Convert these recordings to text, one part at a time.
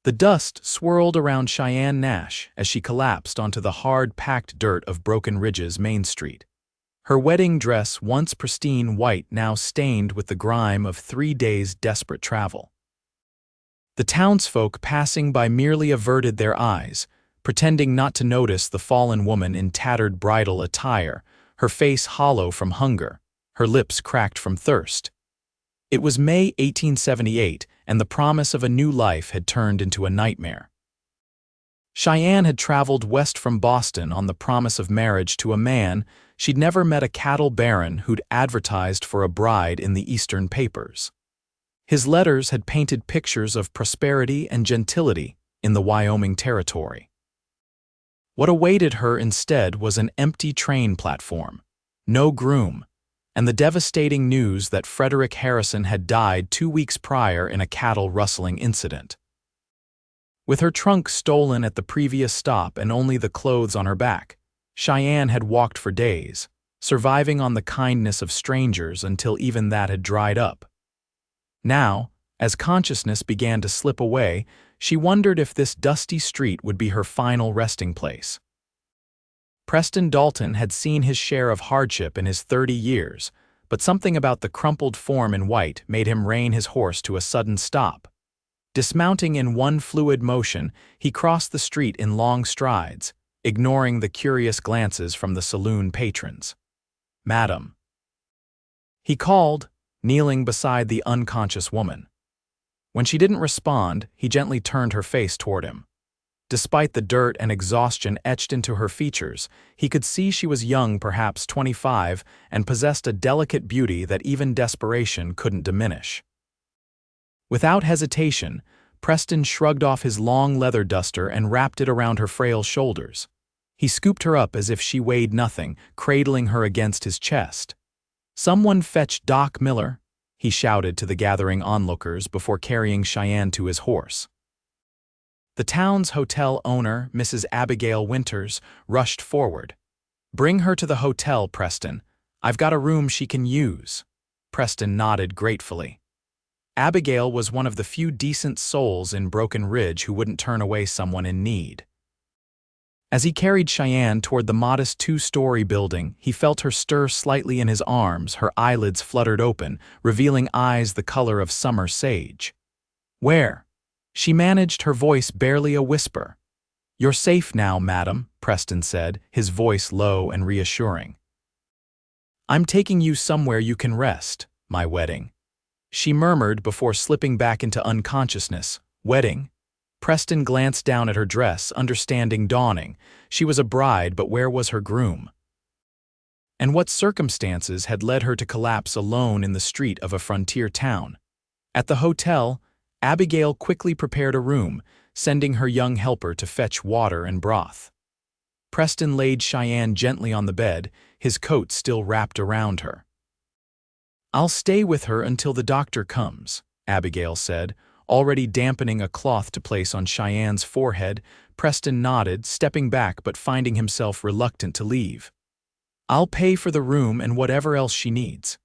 The dust swirled around Cheyenne Nash as she collapsed onto the hard-packed dirt of Broken Ridge's Main Street. Her wedding dress, once pristine white, now stained with the grime of 3 days' desperate travel. The townsfolk passing by merely averted their eyes, pretending not to notice the fallen woman in tattered bridal attire, her face hollow from hunger, her lips cracked from thirst. It was May 1878, and the promise of a new life had turned into a nightmare. Cheyenne had traveled west from Boston on the promise of marriage to a man she'd never met, a cattle baron who'd advertised for a bride in the Eastern papers. His letters had painted pictures of prosperity and gentility in the Wyoming territory. What awaited her instead was an empty train platform, no groom, and the devastating news that Frederick Harrison had died 2 weeks prior in a cattle rustling incident. With her trunk stolen at the previous stop and only the clothes on her back, Cheyenne had walked for days, surviving on the kindness of strangers until even that had dried up. Now, as consciousness began to slip away, she wondered if this dusty street would be her final resting place. Preston Dalton had seen his share of hardship in his 30 years, but something about the crumpled form in white made him rein his horse to a sudden stop. Dismounting in one fluid motion, he crossed the street in long strides, ignoring the curious glances from the saloon patrons. "Madam," he called, kneeling beside the unconscious woman. When she didn't respond, he gently turned her face toward him. Despite the dirt and exhaustion etched into her features, he could see she was young, perhaps 25, and possessed a delicate beauty that even desperation couldn't diminish. Without hesitation, Preston shrugged off his long leather duster and wrapped it around her frail shoulders. He scooped her up as if she weighed nothing, cradling her against his chest. "Someone fetch Doc Miller," he shouted to the gathering onlookers before carrying Cheyenne to his horse. The town's hotel owner, Mrs. Abigail Winters, rushed forward. "Bring her to the hotel, Preston. I've got a room she can use." Preston nodded gratefully. Abigail was one of the few decent souls in Broken Ridge who wouldn't turn away someone in need. As he carried Cheyenne toward the modest 2-story building, he felt her stir slightly in his arms, her eyelids fluttered open, revealing eyes the color of summer sage. "Where?" She managed, her voice barely a whisper. "You're safe now, madam," Preston said, his voice low and reassuring. "I'm taking you somewhere you can rest, my wedding," she murmured before slipping back into unconsciousness. "Wedding?" Preston glanced down at her dress, understanding dawning. She was a bride, but where was her groom? And what circumstances had led her to collapse alone in the street of a frontier town? At the hotel, Abigail quickly prepared a room, sending her young helper to fetch water and broth. Preston laid Cheyenne gently on the bed, his coat still wrapped around her. "I'll stay with her until the doctor comes," Abigail said, already dampening a cloth to place on Cheyenne's forehead. Preston nodded, stepping back but finding himself reluctant to leave. "I'll pay for the room and whatever else she needs."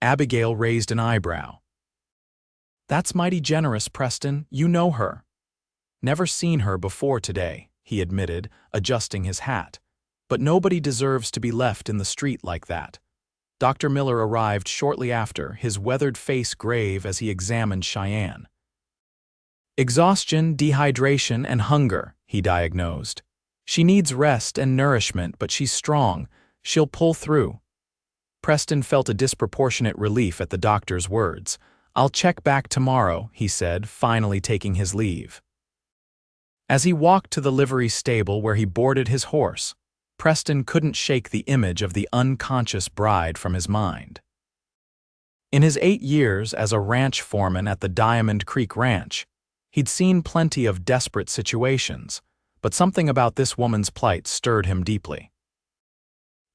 Abigail raised an eyebrow. "That's mighty generous, Preston. You know her." "Never seen her before today," he admitted, adjusting his hat. "But nobody deserves to be left in the street like that." Dr. Miller arrived shortly after, his weathered face grave as he examined Cheyenne. "Exhaustion, dehydration, and hunger," he diagnosed. "She needs rest and nourishment, but she's strong. She'll pull through." Preston felt a disproportionate relief at the doctor's words. "I'll check back tomorrow," he said, finally taking his leave. As he walked to the livery stable where he boarded his horse, Preston couldn't shake the image of the unconscious bride from his mind. In his 8 years as a ranch foreman at the Diamond Creek Ranch, he'd seen plenty of desperate situations, but something about this woman's plight stirred him deeply.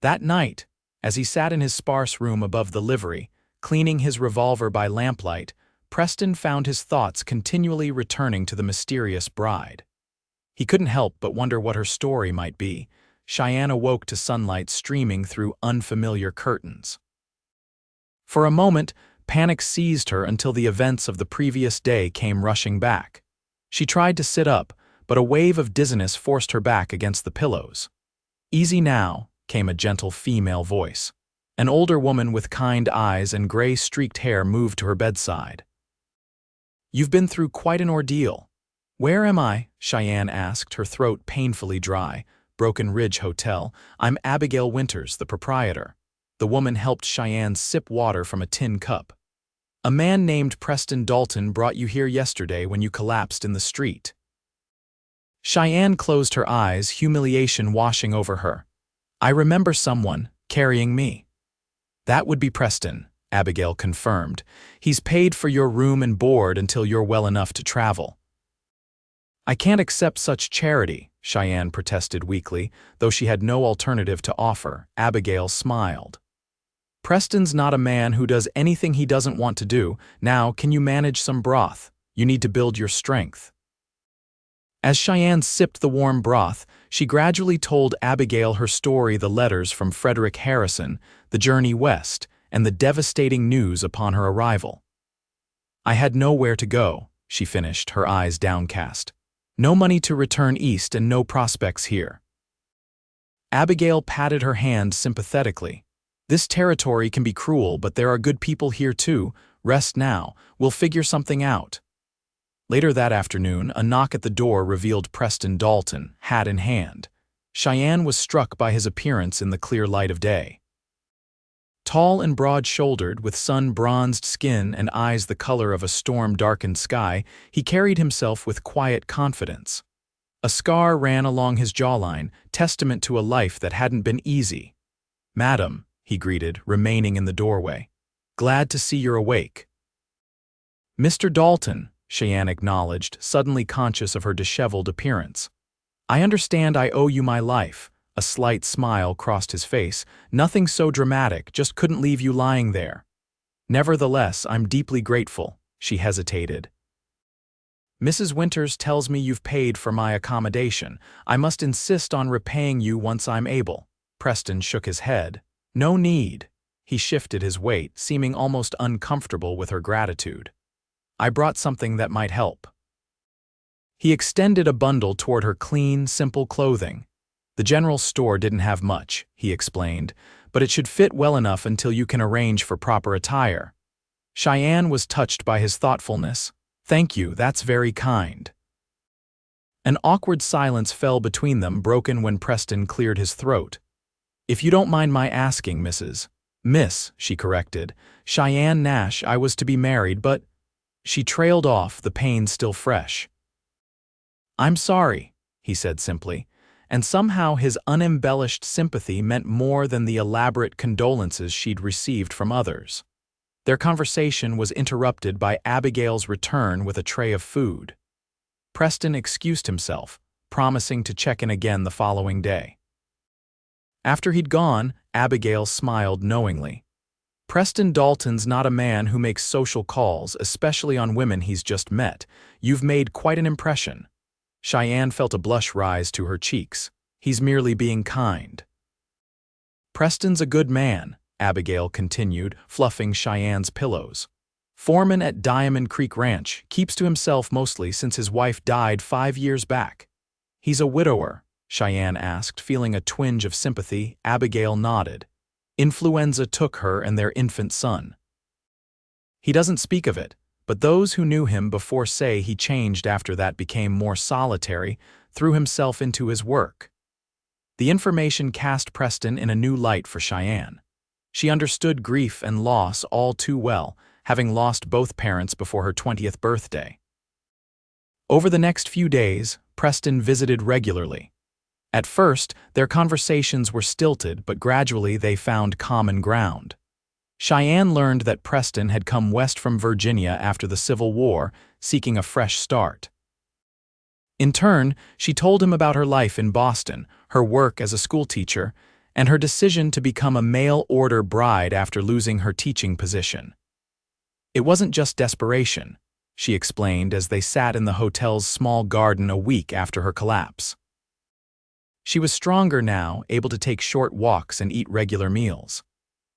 That night, as he sat in his sparse room above the livery, cleaning his revolver by lamplight, Preston found his thoughts continually returning to the mysterious bride. He couldn't help but wonder what her story might be. Cheyenne awoke to sunlight streaming through unfamiliar curtains. For a moment, panic seized her until the events of the previous day came rushing back. She tried to sit up, but a wave of dizziness forced her back against the pillows. "Easy now," came a gentle female voice. An older woman with kind eyes and gray-streaked hair moved to her bedside. "You've been through quite an ordeal." "Where am I?" Cheyenne asked, her throat painfully dry. "Broken Ridge Hotel. I'm Abigail Winters, the proprietor." The woman helped Cheyenne sip water from a tin cup. "A man named Preston Dalton brought you here yesterday when you collapsed in the street." Cheyenne closed her eyes, humiliation washing over her. "I remember someone carrying me." "That would be Preston," Abigail confirmed. "He's paid for your room and board until you're well enough to travel." "I can't accept such charity," Cheyenne protested weakly, though she had no alternative to offer. Abigail smiled. "Preston's not a man who does anything he doesn't want to do. Now, can you manage some broth? You need to build your strength." As Cheyenne sipped the warm broth, she gradually told Abigail her story, the letters from Frederick Harrison, the journey west, and the devastating news upon her arrival. "I had nowhere to go," she finished, her eyes downcast. "No money to return east and no prospects here." Abigail patted her hand sympathetically. "This territory can be cruel, but there are good people here too. Rest now. We'll figure something out." Later that afternoon, a knock at the door revealed Preston Dalton, hat in hand. Cheyenne was struck by his appearance in the clear light of day. Tall and broad-shouldered, with sun-bronzed skin and eyes the color of a storm-darkened sky, he carried himself with quiet confidence. A scar ran along his jawline, testament to a life that hadn't been easy. "Madam," he greeted, remaining in the doorway. "Glad to see you're awake." "Mr. Dalton," Cheyenne acknowledged, suddenly conscious of her disheveled appearance. "I understand I owe you my life." A slight smile crossed his face. "Nothing so dramatic, just couldn't leave you lying there." "Nevertheless, I'm deeply grateful." She hesitated. "Mrs. Winters tells me you've paid for my accommodation. I must insist on repaying you once I'm able." Preston shook his head. "No need." He shifted his weight, seeming almost uncomfortable with her gratitude. "I brought something that might help." He extended a bundle toward her clean, simple clothing. "The general store didn't have much," he explained, "but it should fit well enough until you can arrange for proper attire." Cheyenne was touched by his thoughtfulness. "Thank you, that's very kind." An awkward silence fell between them, broken when Preston cleared his throat. "If you don't mind my asking, Miss," she corrected. "Cheyenne Nash, I was to be married, but—" She trailed off, the pain still fresh. "I'm sorry," he said simply, and somehow his unembellished sympathy meant more than the elaborate condolences she'd received from others. Their conversation was interrupted by Abigail's return with a tray of food. Preston excused himself, promising to check in again the following day. After he'd gone, Abigail smiled knowingly. "Preston Dalton's not a man who makes social calls, especially on women he's just met. You've made quite an impression." Cheyenne felt a blush rise to her cheeks. "He's merely being kind." "Preston's a good man," Abigail continued, fluffing Cheyenne's pillows. "Foreman at Diamond Creek Ranch, keeps to himself mostly since his wife died 5 years back." "He's a widower?" Cheyenne asked, feeling a twinge of sympathy. Abigail nodded. "Influenza took her and their infant son." "He doesn't speak of it, but those who knew him before say he changed after that, became more solitary, threw himself into his work." The information cast Preston in a new light for Cheyenne. She understood grief and loss all too well, having lost both parents before her 20th birthday. Over the next few days, Preston visited regularly. At first, their conversations were stilted, but gradually they found common ground. Cheyenne learned that Preston had come west from Virginia after the Civil War, seeking a fresh start. In turn, she told him about her life in Boston, her work as a schoolteacher, and her decision to become a mail-order bride after losing her teaching position. "It wasn't just desperation," she explained as they sat in the hotel's small garden a week after her collapse. She was stronger now, able to take short walks and eat regular meals.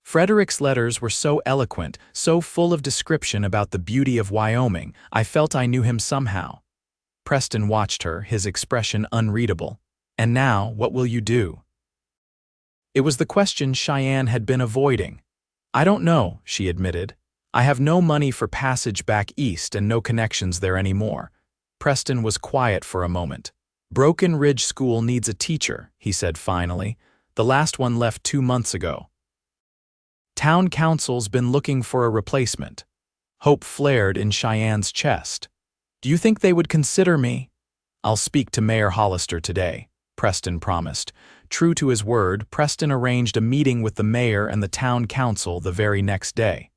Frederick's letters were so eloquent, so full of description about the beauty of Wyoming, I felt I knew him somehow. Preston watched her, his expression unreadable. And now, what will you do? It was the question Cheyenne had been avoiding. I don't know, she admitted. I have no money for passage back east and no connections there anymore. Preston was quiet for a moment. Broken Ridge School needs a teacher, he said finally. The last one left 2 months ago. Town council's been looking for a replacement. Hope flared in Cheyenne's chest. Do you think they would consider me? I'll speak to Mayor Hollister today, Preston promised. True to his word, Preston arranged a meeting with the mayor and the town council the very next day.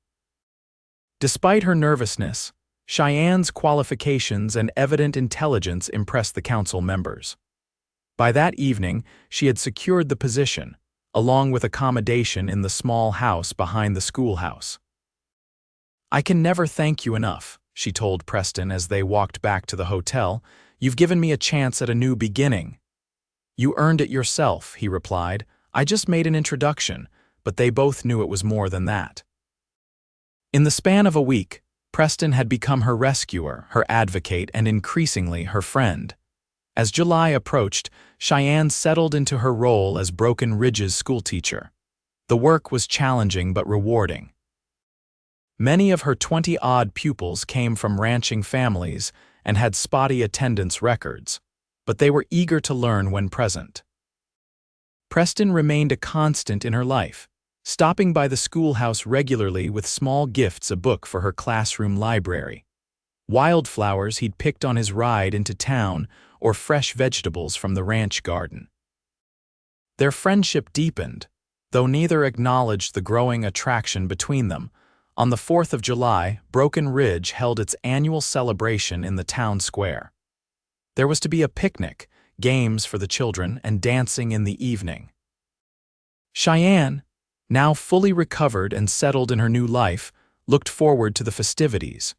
Despite her nervousness, Cheyenne's qualifications and evident intelligence impressed the council members. By that evening, she had secured the position, along with accommodation in the small house behind the schoolhouse. I can never thank you enough, she told Preston as they walked back to the hotel. You've given me a chance at a new beginning. You earned it yourself, he replied. I just made an introduction, but they both knew it was more than that. In the span of a week, Preston had become her rescuer, her advocate, and increasingly her friend. As July approached, Cheyenne settled into her role as Broken Ridge's schoolteacher. The work was challenging but rewarding. Many of her 20-odd pupils came from ranching families and had spotty attendance records, but they were eager to learn when present. Preston remained a constant in her life, stopping by the schoolhouse regularly with small gifts, a book for her classroom library, wildflowers he'd picked on his ride into town, or fresh vegetables from the ranch garden. Their friendship deepened, though neither acknowledged the growing attraction between them. On the 4th of July, Broken Ridge held its annual celebration in the town square. There was to be a picnic, games for the children, and dancing in the evening. Cheyenne, now fully recovered and settled in her new life, looked forward to the festivities.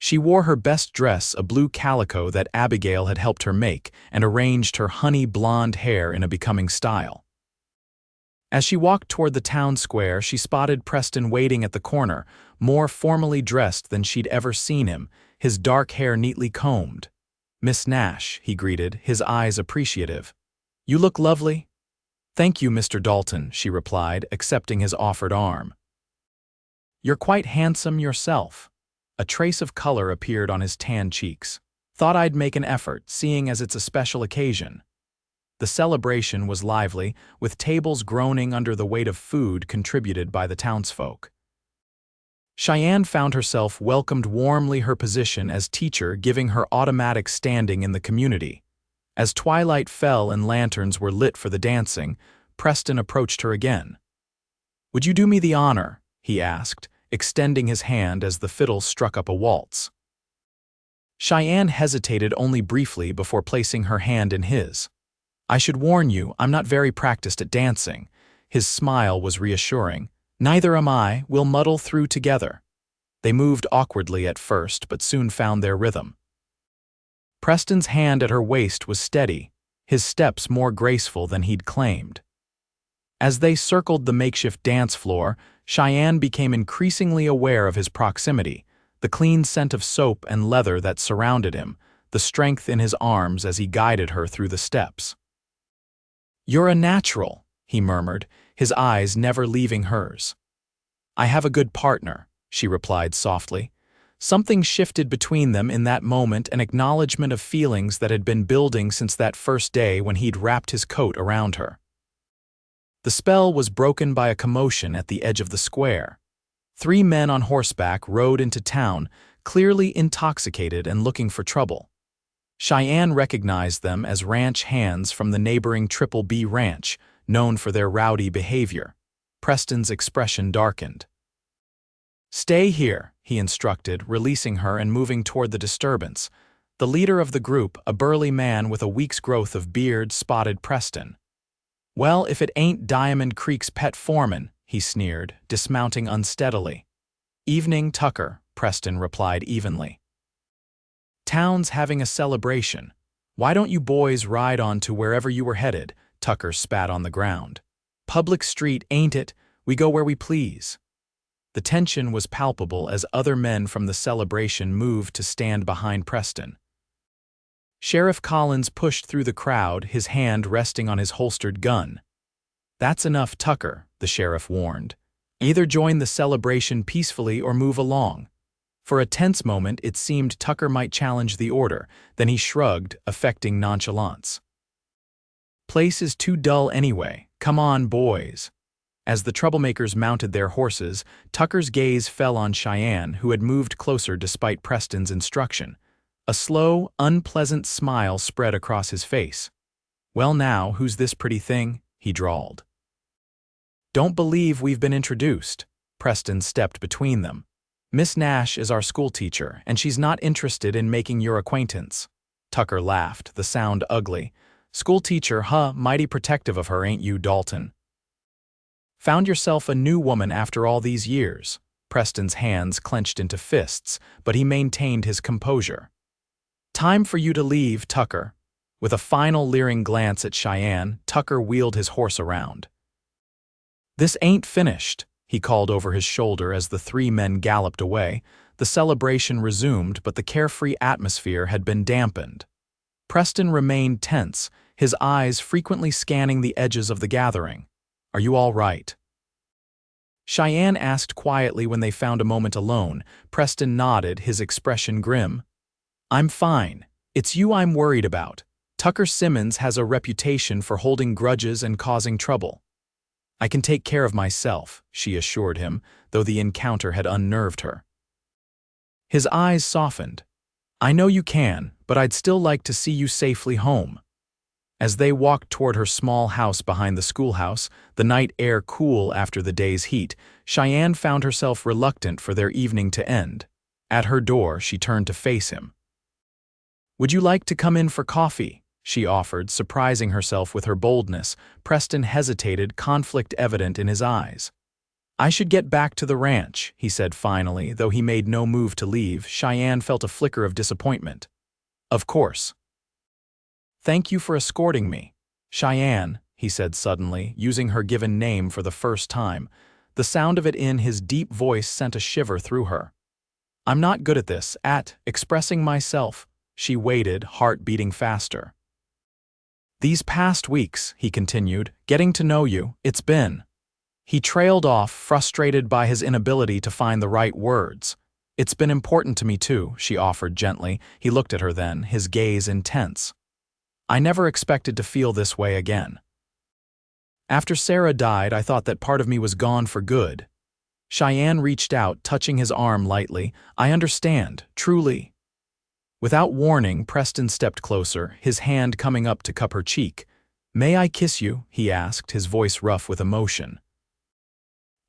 She wore her best dress, a blue calico that Abigail had helped her make, and arranged her honey blonde hair in a becoming style. As she walked toward the town square, she spotted Preston waiting at the corner, more formally dressed than she'd ever seen him, his dark hair neatly combed. Miss Nash, he greeted, his eyes appreciative. You look lovely. Thank you, Mr. Dalton, she replied, accepting his offered arm. You're quite handsome yourself. A trace of color appeared on his tan cheeks. Thought I'd make an effort, seeing as it's a special occasion. The celebration was lively, with tables groaning under the weight of food contributed by the townsfolk. Cheyenne found herself welcomed warmly, her position as teacher giving her automatic standing in the community. As twilight fell and lanterns were lit for the dancing, Preston approached her again. Would you do me the honor? He asked, extending his hand as the fiddle struck up a waltz. Cheyenne hesitated only briefly before placing her hand in his. I should warn you, I'm not very practiced at dancing. His smile was reassuring. Neither am I, we'll muddle through together. They moved awkwardly at first, but soon found their rhythm. Preston's hand at her waist was steady, his steps more graceful than he'd claimed. As they circled the makeshift dance floor, Cheyenne became increasingly aware of his proximity, the clean scent of soap and leather that surrounded him, the strength in his arms as he guided her through the steps. You're a natural, he murmured, his eyes never leaving hers. I have a good partner, she replied softly. Something shifted between them in that moment, an acknowledgement of feelings that had been building since that first day when he'd wrapped his coat around her. The spell was broken by a commotion at the edge of the square. 3 men on horseback rode into town, clearly intoxicated and looking for trouble. Cheyenne recognized them as ranch hands from the neighboring Triple B Ranch, known for their rowdy behavior. Preston's expression darkened. Stay here, he instructed, releasing her and moving toward the disturbance. The leader of the group, a burly man with a week's growth of beard, spotted Preston. Well, if it ain't Diamond Creek's pet foreman, he sneered, dismounting unsteadily. Evening, Tucker, Preston replied evenly. Town's having a celebration. Why don't you boys ride on to wherever you were headed? Tucker spat on the ground. Public street, ain't it? We go where we please. The tension was palpable as other men from the celebration moved to stand behind Preston. Sheriff Collins pushed through the crowd, his hand resting on his holstered gun. "That's enough, Tucker," the sheriff warned. "Either join the celebration peacefully or move along." For a tense moment, it seemed Tucker might challenge the order, then he shrugged, affecting nonchalance. "Place is too dull anyway. Come on, boys." As the troublemakers mounted their horses, Tucker's gaze fell on Cheyenne, who had moved closer despite Preston's instruction. A slow, unpleasant smile spread across his face. "Well now, who's this pretty thing?" he drawled. "Don't believe we've been introduced." Preston stepped between them. "Miss Nash is our schoolteacher, and she's not interested in making your acquaintance." Tucker laughed, the sound ugly. "Schoolteacher, huh? Mighty protective of her, ain't you, Dalton? Found yourself a new woman after all these years." Preston's hands clenched into fists, but he maintained his composure. "Time for you to leave, Tucker." With a final leering glance at Cheyenne, Tucker wheeled his horse around. "This ain't finished," he called over his shoulder as the three men galloped away. The celebration resumed, but the carefree atmosphere had been dampened. Preston remained tense, his eyes frequently scanning the edges of the gathering. "Are you all right?" Cheyenne asked quietly when they found a moment alone. Preston nodded, his expression grim. "I'm fine. It's you I'm worried about. Tucker Simmons has a reputation for holding grudges and causing trouble." "I can take care of myself," she assured him, though the encounter had unnerved her. His eyes softened. "I know you can, but I'd still like to see you safely home." As they walked toward her small house behind the schoolhouse, the night air cool after the day's heat, Cheyenne found herself reluctant for their evening to end. At her door, she turned to face him. "Would you like to come in for coffee?" she offered, surprising herself with her boldness. Preston hesitated, conflict evident in his eyes. "I should get back to the ranch," he said finally, though he made no move to leave. Cheyenne felt a flicker of disappointment. "Of course." "Thank you for escorting me." "Cheyenne," he said suddenly, using her given name for the first time. The sound of it in his deep voice sent a shiver through her. "I'm not good at this, at expressing myself." She waited, heart beating faster. "These past weeks," he continued, "getting to know you, it's been—" He trailed off, frustrated by his inability to find the right words. "It's been important to me too," she offered gently. He looked at her then, his gaze intense. "I never expected to feel this way again. After Sarah died, I thought that part of me was gone for good." Cheyenne reached out, touching his arm lightly. "I understand, truly." Without warning, Preston stepped closer, his hand coming up to cup her cheek. "May I kiss you?" he asked, his voice rough with emotion.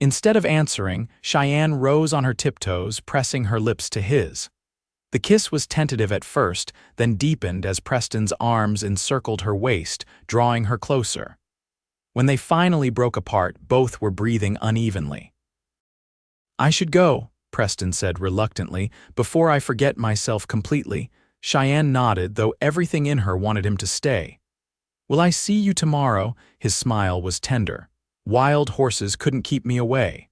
Instead of answering, Cheyenne rose on her tiptoes, pressing her lips to his. The kiss was tentative at first, then deepened as Preston's arms encircled her waist, drawing her closer. When they finally broke apart, both were breathing unevenly. "I should go," Preston said reluctantly, "before I forget myself completely." Cheyenne nodded, though everything in her wanted him to stay. "Will I see you tomorrow?" His smile was tender. "Wild horses couldn't keep me away."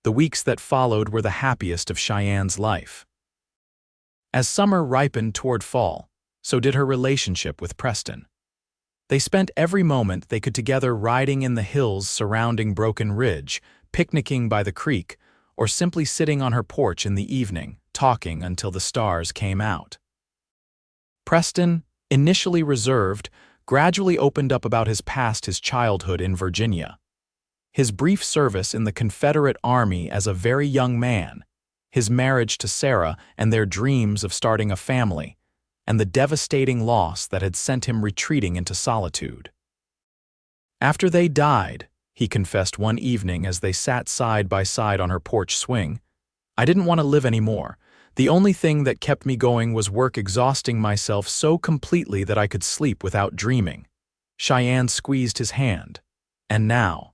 The weeks that followed were the happiest of Cheyenne's life. As summer ripened toward fall, so did her relationship with Preston. They spent every moment they could together riding in the hills surrounding Broken Ridge, picnicking by the creek, or simply sitting on her porch in the evening, talking until the stars came out. Preston, initially reserved, gradually opened up about his past, his childhood in Virginia. His brief service in the Confederate Army as a very young man, his marriage to Sarah and their dreams of starting a family, and the devastating loss that had sent him retreating into solitude. After they died, he confessed one evening as they sat side by side on her porch swing, "I didn't want to live anymore. The only thing that kept me going was work, exhausting myself so completely that I could sleep without dreaming." Cheyenne squeezed his hand. "And now?"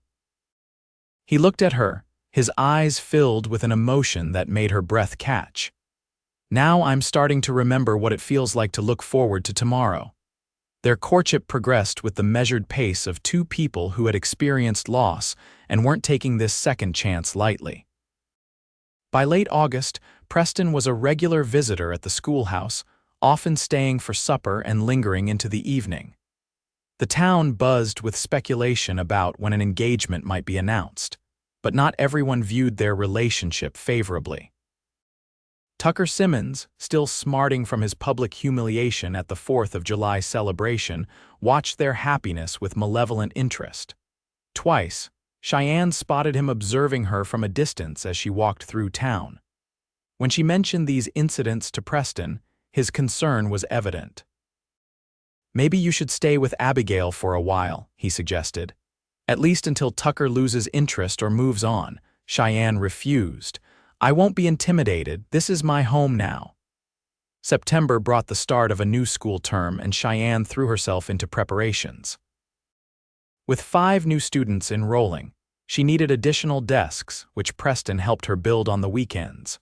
He looked at her, his eyes filled with an emotion that made her breath catch. "Now I'm starting to remember what it feels like to look forward to tomorrow." Their courtship progressed with the measured pace of two people who had experienced loss and weren't taking this second chance lightly. By late August, Preston was a regular visitor at the schoolhouse, often staying for supper and lingering into the evening. The town buzzed with speculation about when an engagement might be announced, but not everyone viewed their relationship favorably. Tucker Simmons, still smarting from his public humiliation at the 4th of July celebration, watched their happiness with malevolent interest. Twice, Cheyenne spotted him observing her from a distance as she walked through town. When she mentioned these incidents to Preston, his concern was evident. "Maybe you should stay with Abigail for a while," he suggested. "At least until Tucker loses interest or moves on." Cheyenne refused. "I won't be intimidated. This is my home now." September brought the start of a new school term, and Cheyenne threw herself into preparations. With 5 new students enrolling, she needed additional desks, which Preston helped her build on the weekends.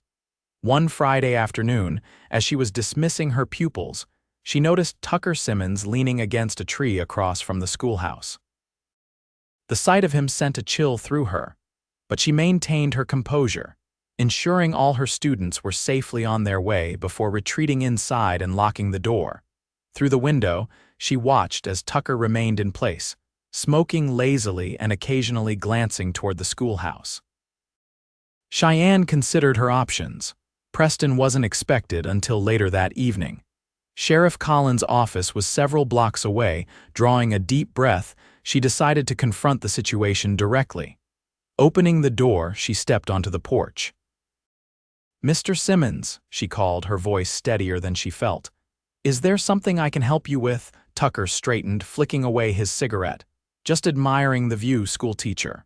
One Friday afternoon, as she was dismissing her pupils, she noticed Tucker Simmons leaning against a tree across from the schoolhouse. The sight of him sent a chill through her, but she maintained her composure, ensuring all her students were safely on their way before retreating inside and locking the door. Through the window, she watched as Tucker remained in place, smoking lazily and occasionally glancing toward the schoolhouse. Cheyenne considered her options. Preston wasn't expected until later that evening. Sheriff Collins' office was several blocks away. Drawing a deep breath, she decided to confront the situation directly. Opening the door, she stepped onto the porch. "Mr. Simmons," she called, her voice steadier than she felt. "Is there something I can help you with?" Tucker straightened, flicking away his cigarette. "Just admiring the view, schoolteacher."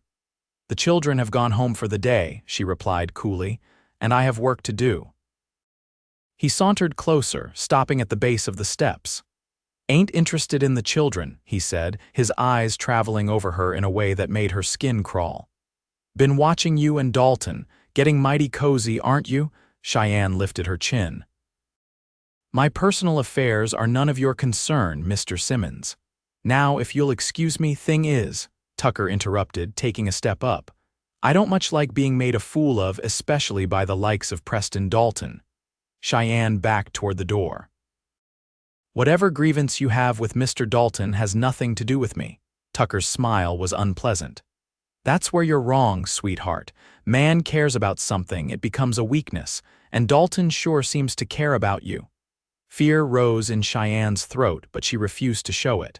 "The children have gone home for the day," she replied coolly, "and I have work to do." He sauntered closer, stopping at the base of the steps. "Ain't interested in the children," he said, his eyes traveling over her in a way that made her skin crawl. "Been watching you and Dalton, getting mighty cozy, aren't you?" Cheyenne lifted her chin. "My personal affairs are none of your concern, Mr. Simmons. Now, if you'll excuse me, thing is," Tucker interrupted, taking a step up, "I don't much like being made a fool of, especially by the likes of Preston Dalton." Cheyenne backed toward the door. "Whatever grievance you have with Mr. Dalton has nothing to do with me." Tucker's smile was unpleasant. "That's where you're wrong, sweetheart. Man cares about something, it becomes a weakness, and Dalton sure seems to care about you." Fear rose in Cheyenne's throat, but she refused to show it.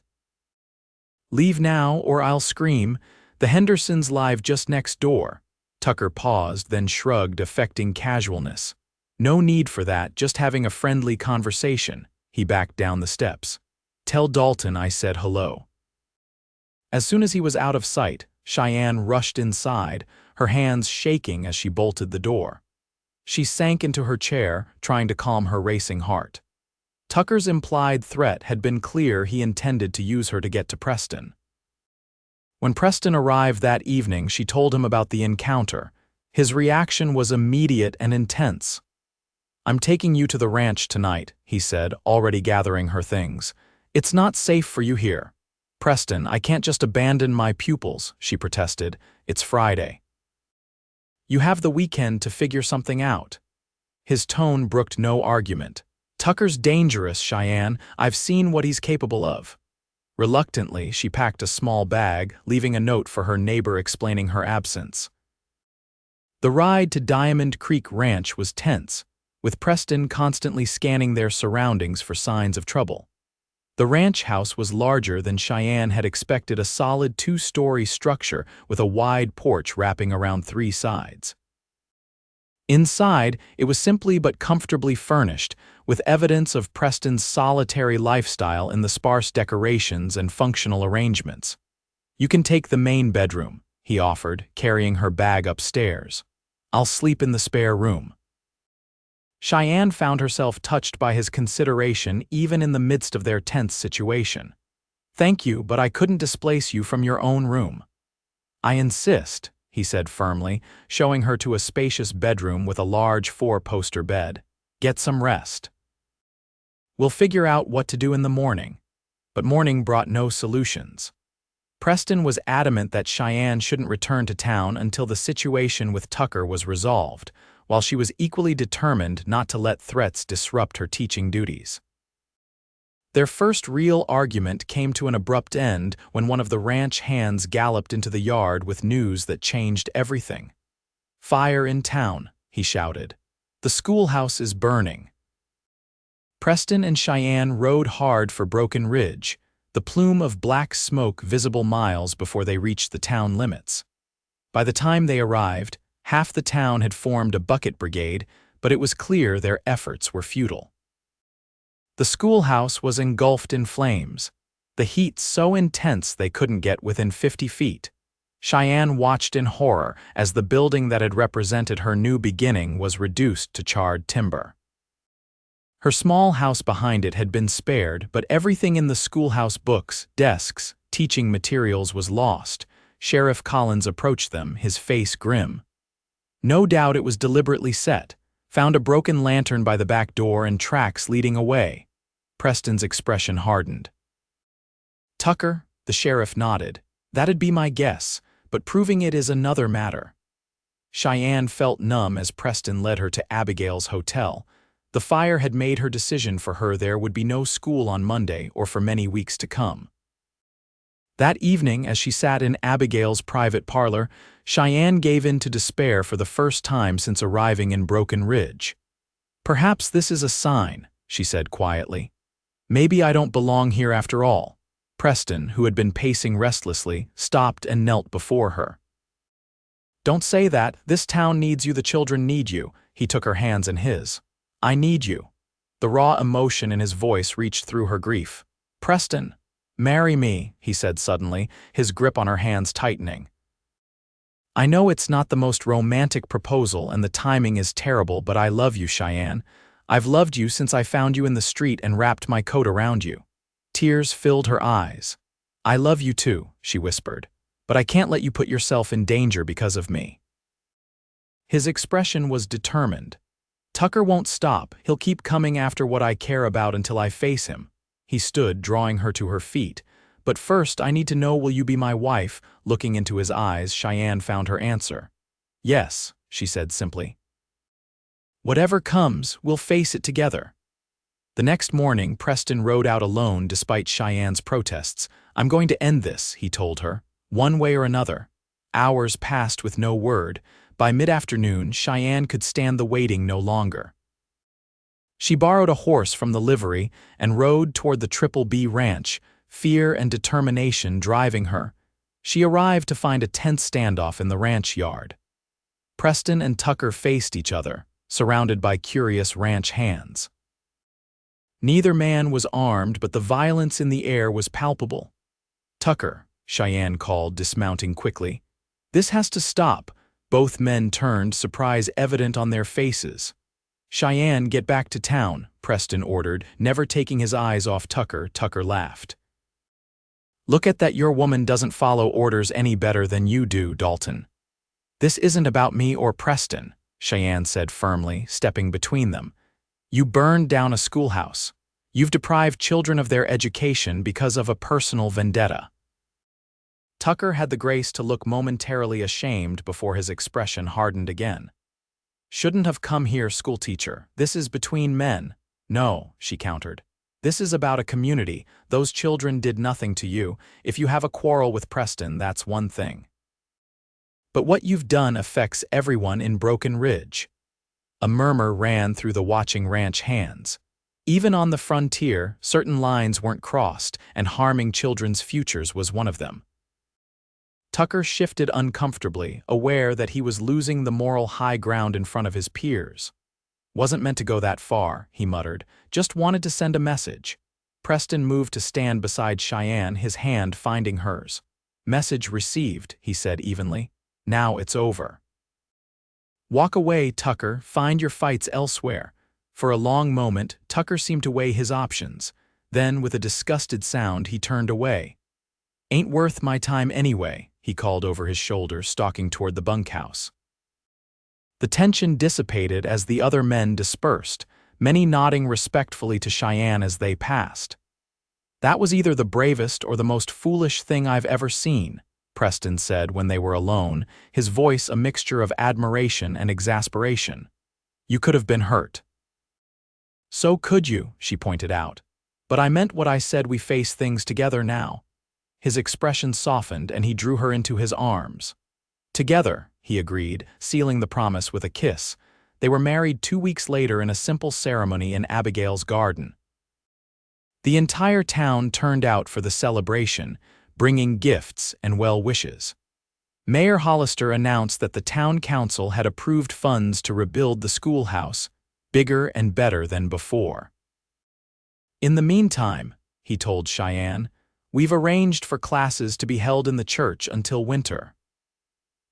"Leave now, or I'll scream. The Hendersons live just next door." Tucker paused, then shrugged, affecting casualness. "No need for that, just having a friendly conversation." He backed down the steps. "Tell Dalton I said hello." As soon as he was out of sight, Cheyenne rushed inside, her hands shaking as she bolted the door. She sank into her chair, trying to calm her racing heart. Tucker's implied threat had been clear. He intended to use her to get to Preston. When Preston arrived that evening, she told him about the encounter. His reaction was immediate and intense. "I'm taking you to the ranch tonight," he said, already gathering her things. "It's not safe for you here." "Preston, I can't just abandon my pupils," she protested. "It's Friday." "You have the weekend to figure something out." His tone brooked no argument. "Tucker's dangerous, Cheyenne. I've seen what he's capable of." Reluctantly, she packed a small bag, leaving a note for her neighbor explaining her absence. The ride to Diamond Creek Ranch was tense, with Preston constantly scanning their surroundings for signs of trouble. The ranch house was larger than Cheyenne had expected, a solid 2-story structure with a wide porch wrapping around 3 sides. Inside, it was simply but comfortably furnished, with evidence of Preston's solitary lifestyle in the sparse decorations and functional arrangements. "You can take the main bedroom," he offered, carrying her bag upstairs. "I'll sleep in the spare room." Cheyenne found herself touched by his consideration even in the midst of their tense situation. "Thank you, but I couldn't displace you from your own room." "I insist," he said firmly, showing her to a spacious bedroom with a large 4-poster bed. "Get some rest. We'll figure out what to do in the morning." But morning brought no solutions. Preston was adamant that Cheyenne shouldn't return to town until the situation with Tucker was resolved, while she was equally determined not to let threats disrupt her teaching duties. Their first real argument came to an abrupt end when one of the ranch hands galloped into the yard with news that changed everything. "Fire in town," he shouted. "The schoolhouse is burning." Preston and Cheyenne rode hard for Broken Ridge, the plume of black smoke visible miles before they reached the town limits. By the time they arrived, half the town had formed a bucket brigade, but it was clear their efforts were futile. The schoolhouse was engulfed in flames, the heat so intense they couldn't get within 50 feet. Cheyenne watched in horror as the building that had represented her new beginning was reduced to charred timber. Her small house behind it had been spared, but everything in the schoolhouse, books, desks, teaching materials, was lost. Sheriff Collins approached them, his face grim. No doubt it was deliberately set. Found a broken lantern by the back door and tracks leading away. Preston's expression hardened. "Tucker," the sheriff nodded. "That'd be my guess, but proving it is another matter." Cheyenne felt numb as Preston led her to Abigail's hotel. The fire had made her decision for her. There would be no school on Monday or for many weeks to come. That evening, as she sat in Abigail's private parlor, Cheyenne gave in to despair for the first time since arriving in Broken Ridge. "Perhaps this is a sign," she said quietly. "Maybe I don't belong here after all." Preston, who had been pacing restlessly, stopped and knelt before her. "Don't say that. This town needs you. The children need you." He took her hands in his. "I need you." The raw emotion in his voice reached through her grief. "Preston, marry me," he said suddenly, his grip on her hands tightening. "I know it's not the most romantic proposal and the timing is terrible, but I love you, Cheyenne. I've loved you since I found you in the street and wrapped my coat around you." Tears filled her eyes. "I love you too," she whispered, "but I can't let you put yourself in danger because of me." His expression was determined. "Tucker won't stop. He'll keep coming after what I care about until I face him." He stood, drawing her to her feet. "But first, I need to know, will you be my wife?" Looking into his eyes, Cheyenne found her answer. "Yes," she said simply. "Whatever comes, we'll face it together." The next morning, Preston rode out alone despite Cheyenne's protests. "I'm going to end this," he told her, "one way or another." Hours passed with no word. By mid-afternoon, Cheyenne could stand the waiting no longer. She borrowed a horse from the livery and rode toward the Triple B ranch, fear and determination driving her. She arrived to find a tense standoff in the ranch yard. Preston and Tucker faced each other, surrounded by curious ranch hands. Neither man was armed, but the violence in the air was palpable. "Tucker," Cheyenne called, dismounting quickly. "This has to stop." Both men turned, surprise evident on their faces. "Cheyenne, get back to town," Preston ordered, never taking his eyes off Tucker. Tucker laughed. "Look at that, your woman doesn't follow orders any better than you do, Dalton." "This isn't about me or Preston," Cheyenne said firmly, stepping between them. "You burned down a schoolhouse. You've deprived children of their education because of a personal vendetta." Tucker had the grace to look momentarily ashamed before his expression hardened again. "Shouldn't have come here, schoolteacher. This is between men." "No," she countered. "This is about a community. Those children did nothing to you. If you have a quarrel with Preston, that's one thing. But what you've done affects everyone in Broken Ridge." A murmur ran through the watching ranch hands. Even on the frontier, certain lines weren't crossed, and harming children's futures was one of them. Tucker shifted uncomfortably, aware that he was losing the moral high ground in front of his peers. "Wasn't meant to go that far," he muttered. "Just wanted to send a message." Preston moved to stand beside Cheyenne, his hand finding hers. "Message received," he said evenly. "Now it's over." "Walk away, Tucker. Find your fights elsewhere." For a long moment, Tucker seemed to weigh his options. Then, with a disgusted sound, he turned away. "Ain't worth my time anyway," he called over his shoulder, stalking toward the bunkhouse. The tension dissipated as the other men dispersed, many nodding respectfully to Cheyenne as they passed. "That was either the bravest or the most foolish thing I've ever seen," Preston said when they were alone, his voice a mixture of admiration and exasperation. "You could have been hurt." "So could you," she pointed out. But I meant what I said, we face things together now. His expression softened and he drew her into his arms. Together, he agreed, sealing the promise with a kiss. They were married 2 weeks later in a simple ceremony in Abigail's garden. The entire town turned out for the celebration, bringing gifts and well wishes. Mayor Hollister announced that the town council had approved funds to rebuild the schoolhouse, bigger and better than before. In the meantime, he told Cheyenne, we've arranged for classes to be held in the church until winter.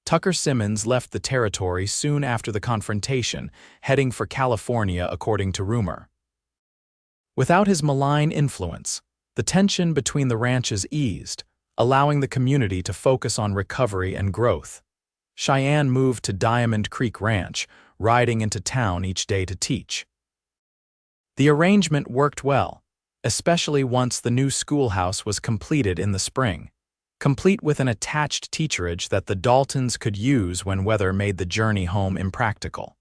Tucker Simmons left the territory soon after the confrontation, heading for California according to rumor. Without his malign influence, the tension between the ranches eased, allowing the community to focus on recovery and growth. Cheyenne moved to Diamond Creek Ranch, riding into town each day to teach. The arrangement worked well, especially once the new schoolhouse was completed in the spring, complete with an attached teacherage that the Daltons could use when weather made the journey home impractical.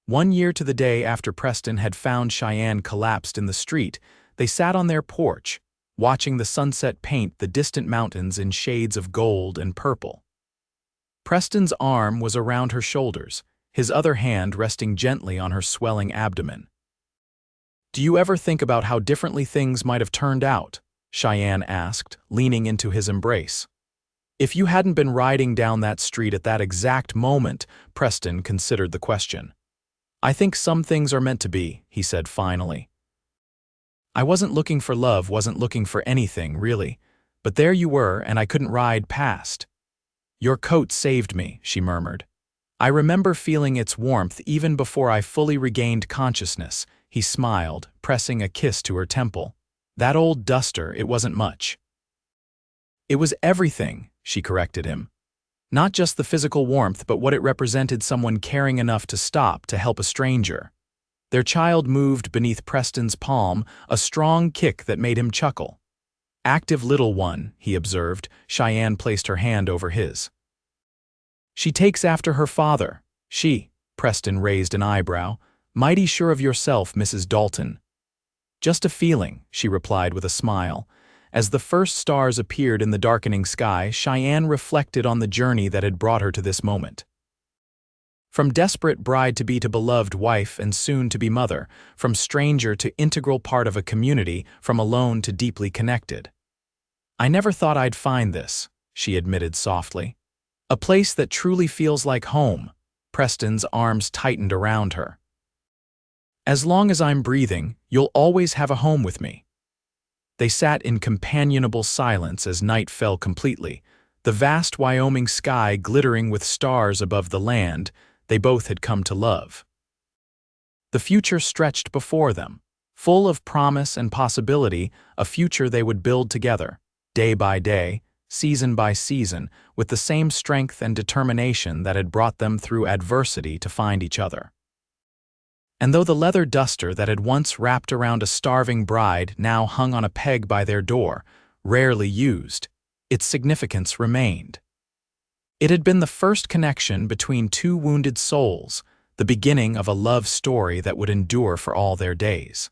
1 year to the day after Preston had found Cheyenne collapsed in the street, they sat on their porch, watching the sunset paint the distant mountains in shades of gold and purple. Preston's arm was around her shoulders, his other hand resting gently on her swelling abdomen. "Do you ever think about how differently things might have turned out?" Cheyenne asked, leaning into his embrace. "If you hadn't been riding down that street at that exact moment," Preston considered the question. "I think some things are meant to be," he said finally. "I wasn't looking for love, wasn't looking for anything, really. But there you were, and I couldn't ride past." "Your coat saved me," she murmured. "I remember feeling its warmth even before I fully regained consciousness." He smiled, pressing a kiss to her temple. "That old duster, it wasn't much." "It was everything," she corrected him. "Not just the physical warmth, but what it represented, someone caring enough to stop to help a stranger." Their child moved beneath Preston's palm, a strong kick that made him chuckle. "Active little one," he observed. Cheyenne placed her hand over his. "She takes after her father." Preston raised an eyebrow. "Mighty sure of yourself, Mrs. Dalton." "Just a feeling," she replied with a smile. As the first stars appeared in the darkening sky, Cheyenne reflected on the journey that had brought her to this moment. From desperate bride-to-be to beloved wife and soon-to-be mother, from stranger to integral part of a community, from alone to deeply connected. "I never thought I'd find this," she admitted softly. "A place that truly feels like home." Preston's arms tightened around her. "As long as I'm breathing, you'll always have a home with me." They sat in companionable silence as night fell completely, the vast Wyoming sky glittering with stars above the land they both had come to love. The future stretched before them, full of promise and possibility, a future they would build together, day by day, season by season, with the same strength and determination that had brought them through adversity to find each other. And though the leather duster that had once wrapped around a starving bride now hung on a peg by their door, rarely used, its significance remained. It had been the first connection between two wounded souls, the beginning of a love story that would endure for all their days.